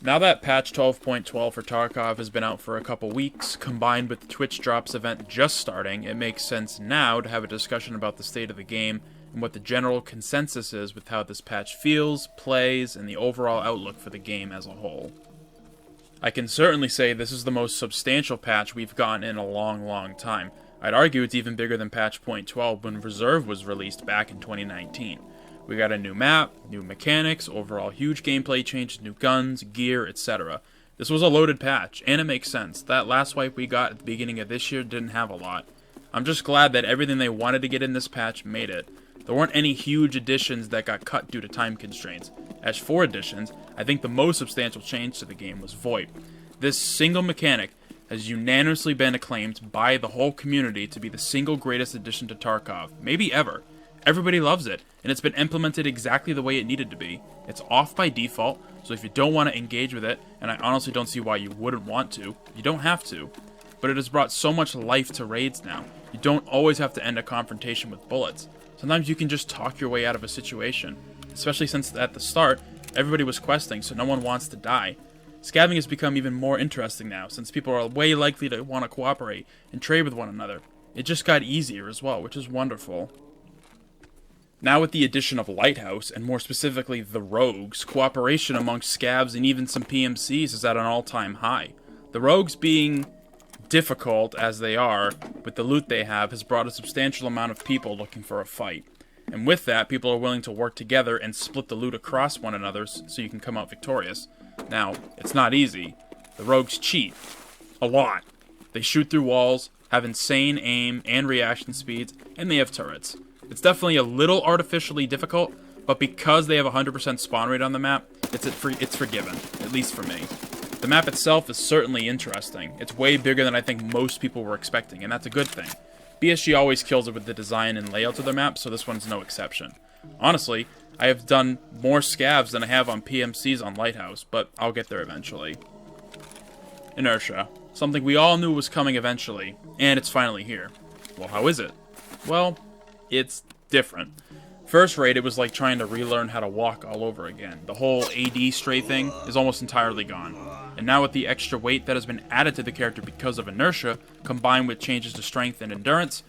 Now that patch 12.12 for Tarkov has been out for a couple weeks, combined with the Twitch Drops event just starting, it makes sense now to have a discussion about the state of the game and what the general consensus is with how this patch feels, plays, and the overall outlook for the game as a whole. I can certainly say this is the most substantial patch we've gotten in a long time. I'd argue it's even bigger than patch .12 when Reserve was released back in 2019. We got a new map, new mechanics, overall huge gameplay changes, new guns, gear, etc. This was a loaded patch, and it makes sense. That last wipe we got at the beginning of this year didn't have a lot. I'm just glad that everything they wanted to get in this patch made it. There weren't any huge additions that got cut due to time constraints. As for additions, I think the most substantial change to the game was VoIP. This single mechanic has unanimously been acclaimed by the whole community to be the single greatest addition to Tarkov, maybe ever. Everybody loves it, and it's been implemented exactly the way it needed to be. It's off by default, so if you don't want to engage with it, and I honestly don't see why you wouldn't want to, you don't have to. But it has brought so much life to raids now. You don't always have to end a confrontation with bullets. Sometimes you can just talk your way out of a situation, especially since at the start, everybody was questing, so no one wants to die. Scabbing has become even more interesting now, since people are way likely to want to cooperate and trade with one another. It just got easier as well, which is wonderful. Now with the addition of Lighthouse, and more specifically the Rogues, cooperation amongst scabs and even some PMCs is at an all-time high. The Rogues being difficult as they are, with the loot they have, has brought a substantial amount of people looking for a fight. And with that, people are willing to work together and split the loot across one another so you can come out victorious. Now, it's not easy. The Rogues cheat. A lot. They shoot through walls, have insane aim and reaction speeds, and they have turrets. It's definitely a little artificially difficult, but because they have a 100% spawn rate on the map, it's forgiven, at least for me. The map itself is certainly interesting. It's way bigger than I think most people were expecting, and that's a good thing. BSG always kills it with the design and layout of their map, so this one's no exception. Honestly, I have done more scavs than I have on PMCs on Lighthouse, but I'll get there eventually. Inertia. Something we all knew was coming eventually, and it's finally here. Well, how is it? Well, it's different. First raid, it was like trying to relearn how to walk all over again. The whole AD stray thing is almost entirely gone. And now with the extra weight that has been added to the character because of inertia, combined with changes to strength and endurance,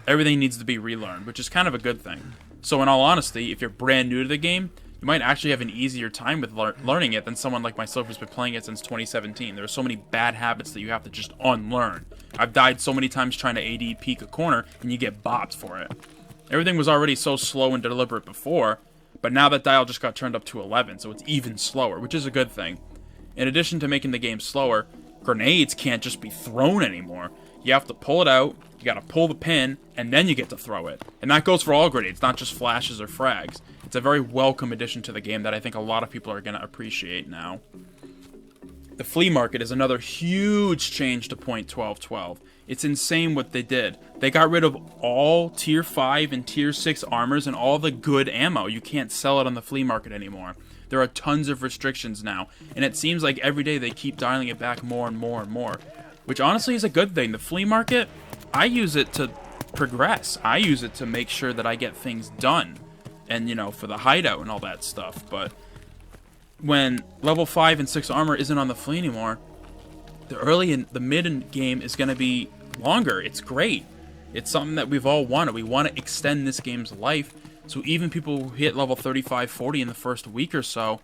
everything needs to be relearned, which is kind of a good thing. So in all honesty, if you're brand new to the game, you might actually have an easier time with learning it than someone like myself who's been playing it since 2017. There are so many bad habits that you have to just unlearn. I've died so many times trying to AD peek a corner, and you get bopped for it. Everything was already so slow and deliberate before, but now that dial just got turned up to 11, so it's even slower, which is a good thing. In addition to making the game slower, grenades can't just be thrown anymore. You have to pull it out, you gotta pull the pin, and then you get to throw it. And that goes for all grenades, not just flashes or frags. It's a very welcome addition to the game that I think a lot of people are gonna appreciate now. The flea market is another huge change to .12.12. It's insane what they did. They got rid of all tier 5 and tier 6 armors and all the good ammo. You can't sell it on the flea market anymore. There are tons of restrictions now, and it seems like every day they keep dialing it back more and more and more, which honestly is a good thing. The flea market, I use it to progress. I use it to make sure that I get things done, and you know, for the hideout and all that stuff. But when level 5 and 6 armor isn't on the flea anymore, the early and the mid game is going to be longer. It's great. It's something that we've all wanted. We want to extend this game's life, so even people who hit level 35, 40 in the first week or so,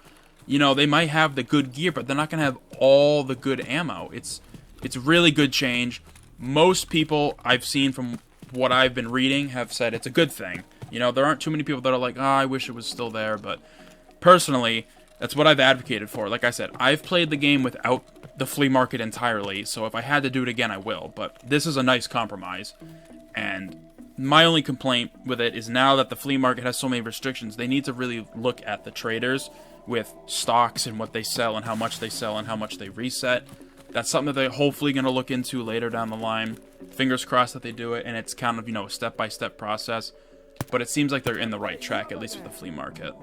you know, they might have the good gear, but they're not going to have all the good ammo. It's really good change. Most people I've seen from what I've been reading have said it's a good thing. You know, there aren't too many people that are like, oh, I wish it was still there, but personally, that's what I've advocated for. Like I said, I've played the game without the flea market entirely, so if I had to do it again, I will. But this is a nice compromise. And my only complaint with it is now that the flea market has so many restrictions, they need to really look at the traders with stocks and what they sell and how much they sell and how much they reset. That's something that they're hopefully going to look into later down the line. Fingers crossed that they do it, and it's kind of, you know, a step-by-step process. But it seems like they're in the right track, at least with the flea market.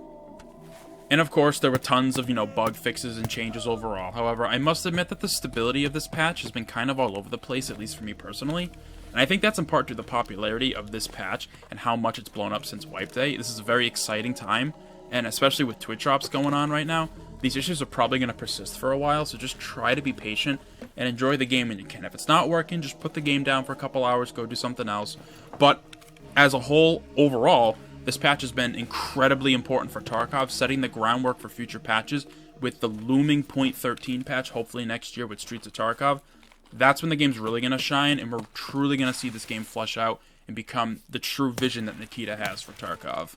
And of course, there were tons of, you know, bug fixes and changes overall. However, I must admit that the stability of this patch has been kind of all over the place, at least for me personally. And I think that's in part due to the popularity of this patch and how much it's blown up since Wipe Day. This is a very exciting time, and especially with Twitch drops going on right now, these issues are probably going to persist for a while, so just try to be patient and enjoy the game when you can. If it's not working, just put the game down for a couple hours, go do something else. But as a whole, overall, this patch has been incredibly important for Tarkov, setting the groundwork for future patches with the looming .13 patch, hopefully next year with Streets of Tarkov. That's when the game's really going to shine, and we're truly going to see this game flesh out and become the true vision that Nikita has for Tarkov.